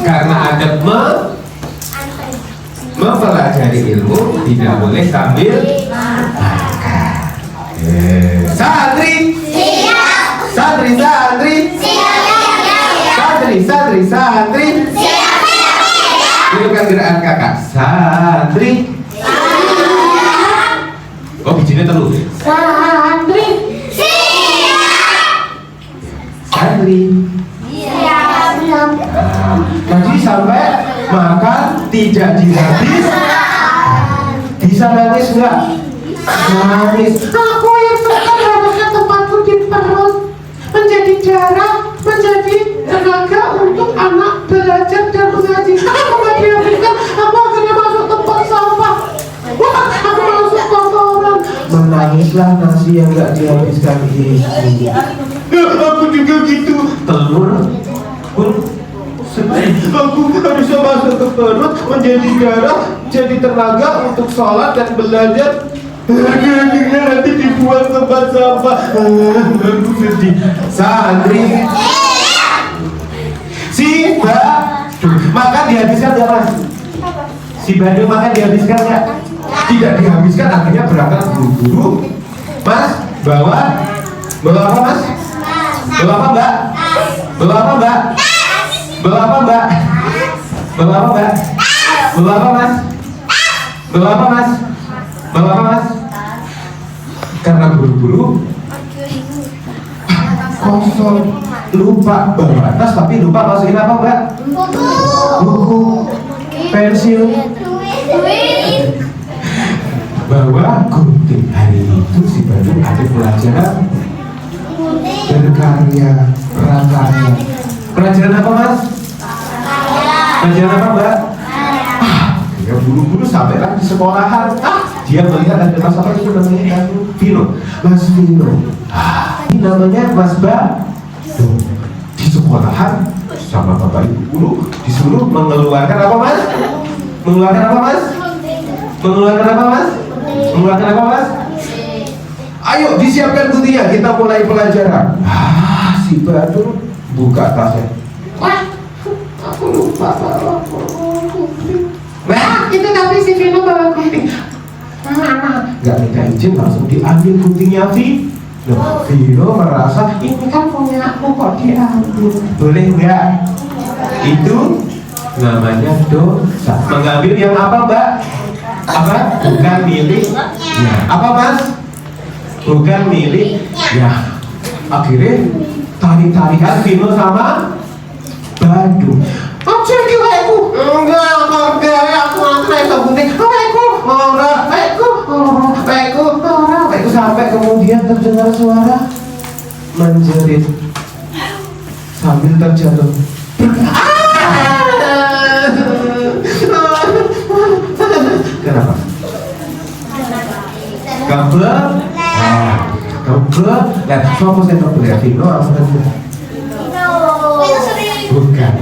Karena ada mempelajari ilmu tidak boleh sambil makan. Santri, santri, santri. Lakukan gerakan kakak. Santri. Oh bijinya terus. Santri. Santri. Tadi sampai makan tidak dihabis. Bisa nangis enggak? Nangis. Aku yang sekarang harusnya tempatku di perut menjadi darah, menjadi tenaga untuk anak belajar dan mengaji. Aku nggak dihabiskan. Aku akhirnya masuk tempat sampah. Wah, aku masuk kotoran. Menangislah nasi yang nggak dihabiskan ini. Aku juga gitu. Telur pun sedih. Aku harusnya masuk ke perut menjadi darah, jadi tenaga untuk sholat dan belajar. Akhirnya nanti dibuang tempat sampah. Aku sedih. Santri. Si makan dihabiskan nggak mas? Si Bandung makan dihabiskan nggak? Tidak dihabiskan, akhirnya berangkat buru-buru. Mas, bawa apa mas? Bawa apa mbak? Bawa apa mbak? Bawa apa mbak? Bawa apa mbak? Bawa apa mas? Bawa apa mas? Bawa apa mas? Karena buru-buru kosong, lupa bawa tas tapi lupa masukin apa mbak? Buku, pensil. bawa gunting. Hari itu si Badung ada pelajaran berkarya, prakarya. Pelajaran apa mas? Pelajaran apa mbak? Dia buru-buru sampailah di sekolahan. Dia melihat ada mas apa itu namanya Vino, Mas Vino. Ini namanya Mas Badung. Di sekolahan sama bapak ibu guru disuruh mengeluarkan apa mas? Mengeluarkan apa mas? Mengeluarkan apa mas? Mengeluarkan apa mas? Ayo disiapkan guntingnya, kita mulai pelajaran. Si Badung buka tasnya. Wah, aku lupa bawa gunting. Wah, itu tapi si Vino bawa gunting. Gak minta izin langsung diambil guntingnya Vino merasa ini kan punya aku kok diambil. Boleh nggak? Itu namanya dosa. Mengambil yang apa mbak? Apa? Bukan miliknya. Apa mas? Bukan miliknya. Akhirnya tarik-tarikan Vino sama Badung. Aja iki waeku. Enggak, aku ngantre gunting. Waeku sampai kemudian terdengar suara menjerit sambil terjatuh. Kenapa? Kabel? Nah, siapa saya kabel ya? Vino apa bukan.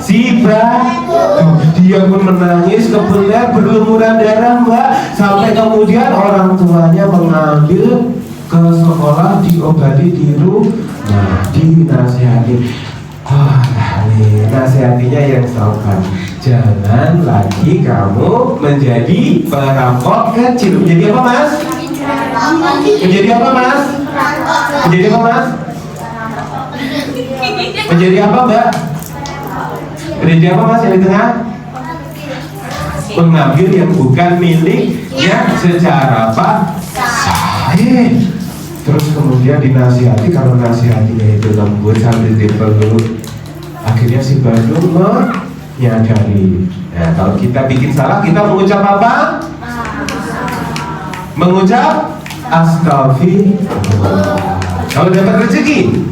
Si Badung, dia pun menangis, kebelet berlumuran darah mbak, sampai kemudian orang tuanya mengambil ke sekolah, diobati di rumah, dinasihati. Nasihatinya yang sabar. Jangan lagi kamu menjadi perampok kecil. Menjadi apa mas? Menjadi apa mas? Menjadi apa mas? Menjadi apa mbak? Menjadi apa mas yang di tengah? Mengambil yang bukan miliknya secara sahih. Terus kemudian dinasihati, kalau nasihatinya itu lembut sambil dipeluk. Akhirnya si Badung menyadari. Nah, kalau kita bikin salah, kita mengucap apa? Mengucap astagfirullah. Kalau dapat rezeki,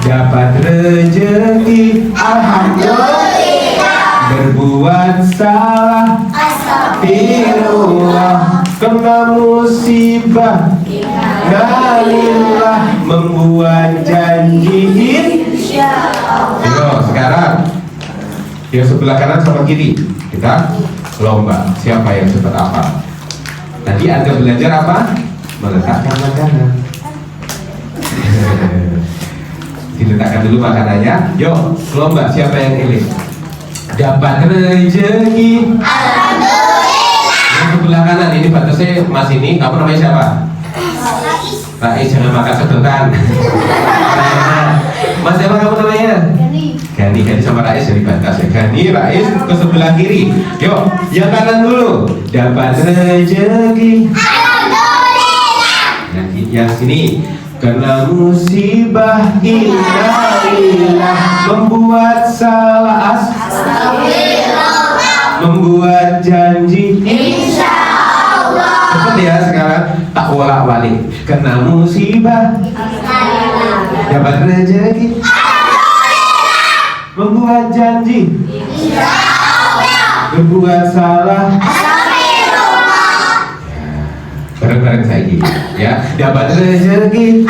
dapat rezeki, alhamdulillah. Berbuat salah, astagfirullah. Kena musibah, innalillah. Membuat janji, insyaallah. Yo, sekarang yang sebelah kanan sama kiri kita lomba siapa yang cepat apa. Tadi Anda belajar apa? Meletakkan makanan. Diletakkan dulu makanannya. Yuk, lomba siapa yang ini? Dapat rezeki, alhamdulillah. Yang sebelah kanan ini batasnya mas ini. Kamu namanya siapa? Rais, jangan makan sedotan. Mas siapa kamu namanya? Gani sama Rais jadi batas ya. Gani, Rais ke sebelah kiri. Yuk, yang kanan dulu. Dapat rezeki, alhamdulillah. Yang sini. Kena musibah, innalillah. Membuat salah, astagfirullah. Membuat janji, insyaallah. Cepat ya sekarang, tak bolak-balik. Kena musibah, dapat rezeki, membuat janji, insyaallah. Berbuat salah, astagfirullah. Bareng-bareng saya gini ya. Dapat rezeki,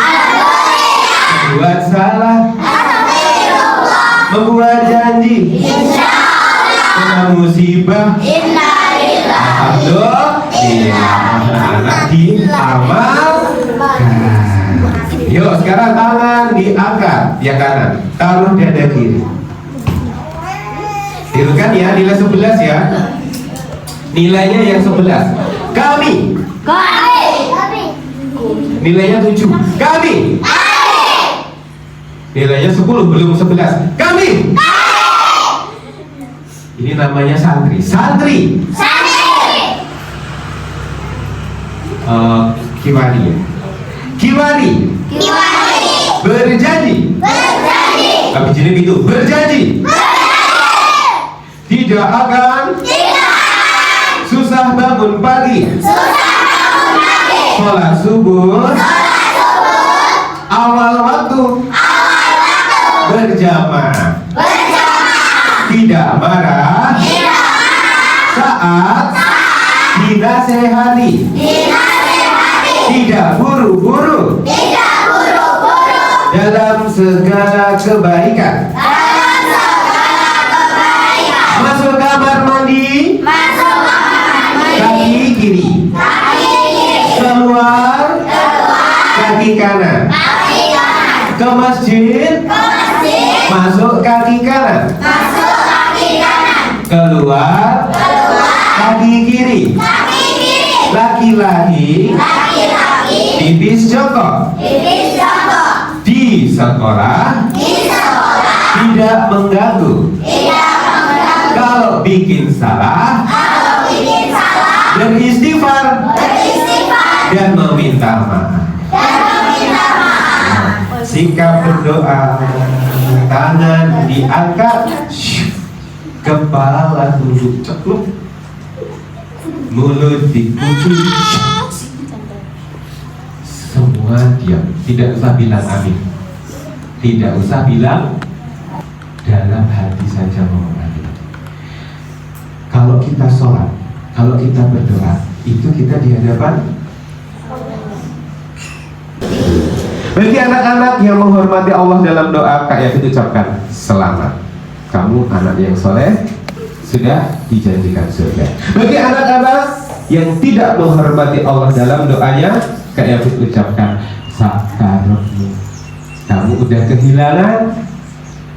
membuat salah, astagfirullah. Membuat janji, insyaallah. Kena musibah, innalillah. Alhamdulillah. Anak diamalkan. Yuk sekarang tangan diangkat yang kanan, taruh dada kiri. Tirukan ya, nilai 11 ya. Nilainya yang 11. Kami. Nilainya 7. Kami. Nilainya 10, belum 11. Kami. Ini namanya santri. Santri. Kiwari ya. Kiwari. Berjanji. Tapi jenis itu berjanji. Tidak akan susah Susah bangun pagi. Sholat subuh. Awal waktu. Berjamaah. Tidak marah. Saat dinasehati. Tidak buru-buru. Dalam segala kebaikan. Masuk kamar mandi. Kaki kiri. Keluar. Kaki kanan. Ke masjid. Masuk kaki kanan. Keluar. Kaki kiri. Laki-laki. Pipis jongkok. Di sekolah. Tidak mengganggu. Kalau bikin salah. Beristighfar. Dan meminta maaf. Sikap berdoa. Tangan diangkat. Kepala tunduk cekluk. Mulut dikunci. Semua diam. Tidak usah bilang amin. Tidak usah bilang. Dalam hati saja ngomong amin. Kalau kita sholat, kalau kita berdoa, itu kita di hadapan. Bagi anak-anak yang menghormati Allah dalam doa, Kak Yafi ucapkan selamat. Kamu anak yang soleh, sudah dijanjikan surga. Bagi anak-anak yang tidak menghormati Allah dalam doanya, Kak Yafi ucapkan sakarotmu. Kamu udah kehilangan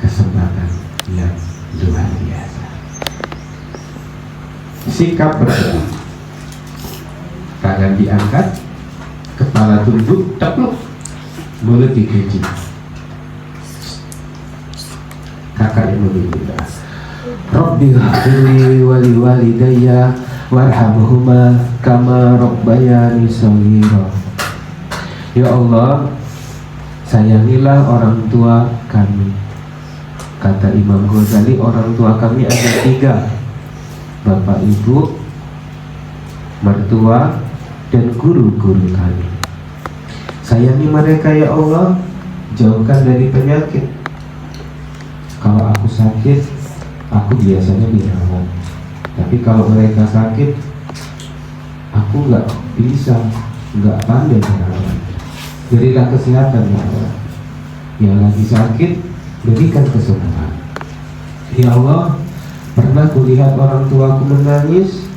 kesempatan yang luar biasa. Sikap berdoa. Tangan diangkat, kepala tunduk, tepluk, mulut dikunci. Kakak yang berdoa. Rabbi ghfirli wa li walidayya warhamhuma kama rabbayani shaghira. Ya Allah, sayangilah orang tua kami. Kata Imam Ghazali, orang tua kami ada 3. Bapak ibu, mertua, dan guru-guru kami. Sayangi mereka ya Allah, jauhkan dari penyakit. Kalau aku sakit, aku biasanya dirawat. Tapi kalau mereka sakit, aku nggak bisa, nggak pandai merawat. Berilah kesehatan ya Allah. Yang lagi sakit, berikan kesembuhan. Ya Allah, pernah kulihat orang tuaku menangis,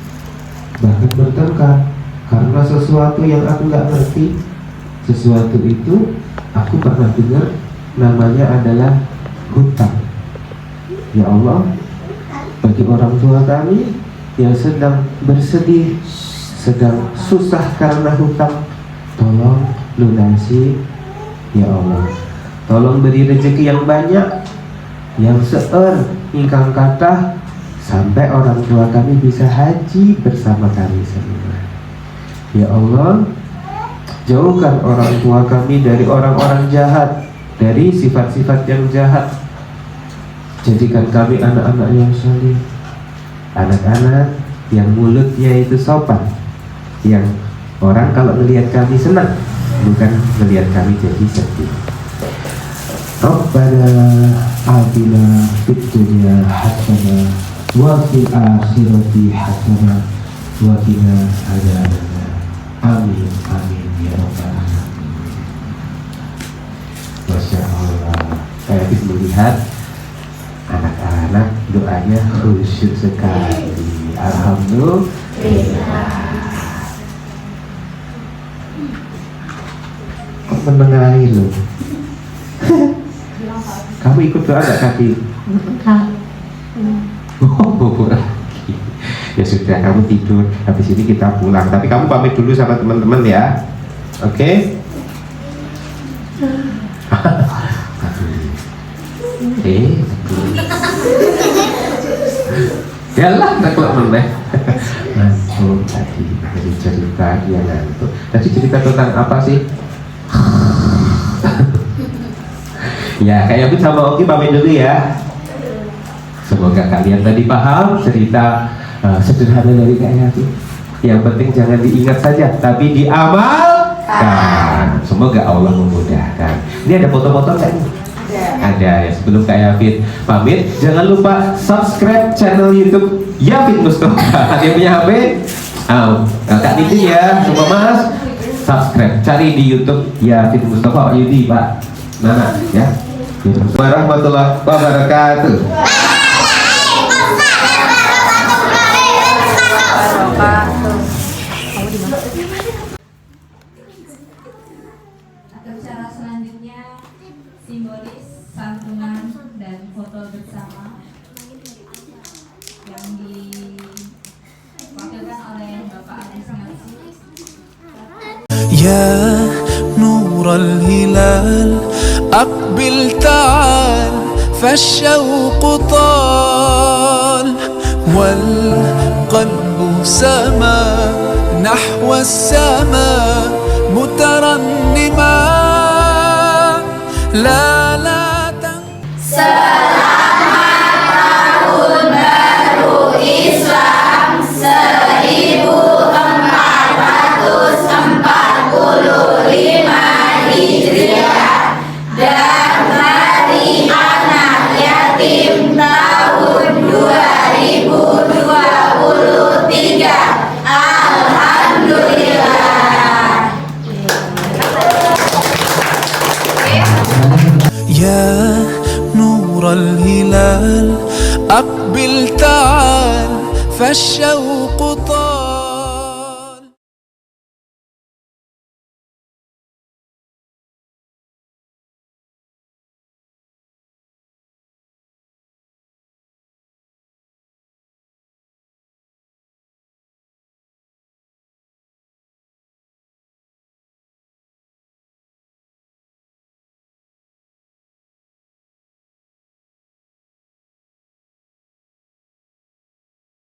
bahkan bertengkar karena sesuatu yang aku nggak ngerti. Sesuatu itu aku pernah dengar namanya adalah hutang. Ya Allah, bagi orang tua kami yang sedang bersedih, sedang susah karena hutang, tolong lunasi ya Allah. Tolong beri rezeki yang banyak, yang seueur ingkang kathah, sampai orang tua kami bisa haji bersama kami semua. Ya Allah, jauhkan orang tua kami dari orang-orang jahat, dari sifat-sifat yang jahat. Jadikan kami anak-anak yang saleh, anak-anak yang mulutnya itu sopan, yang orang kalau melihat kami senang, bukan melihat kami jadi sedih. Rabbana atina fid dunya hasanah wa fil akhirati hasanah wa qina adzabannar. Amin amin ya rabbal alamin. Masya Allah, saya bisa melihat anak-anak doanya khusyuk sekali. Alhamdulillah. Kok menengahi loh. Kamu ikut doa gak kaki? Oh, lagi. Ya sudah, kamu tidur. Habis ini kita pulang. Tapi kamu pamit dulu sama teman-teman ya. Oke? Yalah, tak kelak meneh. Ngantuk tadi, dari cerita dia ngantuk. Tadi cerita tentang apa sih? Ya, kayak aku sama Oki pamit dulu ya. Semoga kalian tadi paham cerita sederhana dari Kak Yafi. Yang penting jangan diingat saja, tapi diamalkan. Semoga Allah memudahkan. Ini ada foto-foto nggak nih? Ada ya. Sebelum Kak Yafid pamit, jangan lupa subscribe channel YouTube Yafid Mustafa. Dia punya HP? Kak Niti ya, semua Mas. Subscribe, cari di YouTube Yafid Mustafa Yudi Pak Nana ya. Warahmatullahi wabarakatuh. Atau cara selanjutnya simbolis santunan dan foto bersama yang diwakilkan oleh Bapak Agus Ngarsi. يا نور الهلال أقبل تعال فالشوق طال والقلب سما نحو السماء مترنما لا يا نور الهلال أقبل تعال فالشوق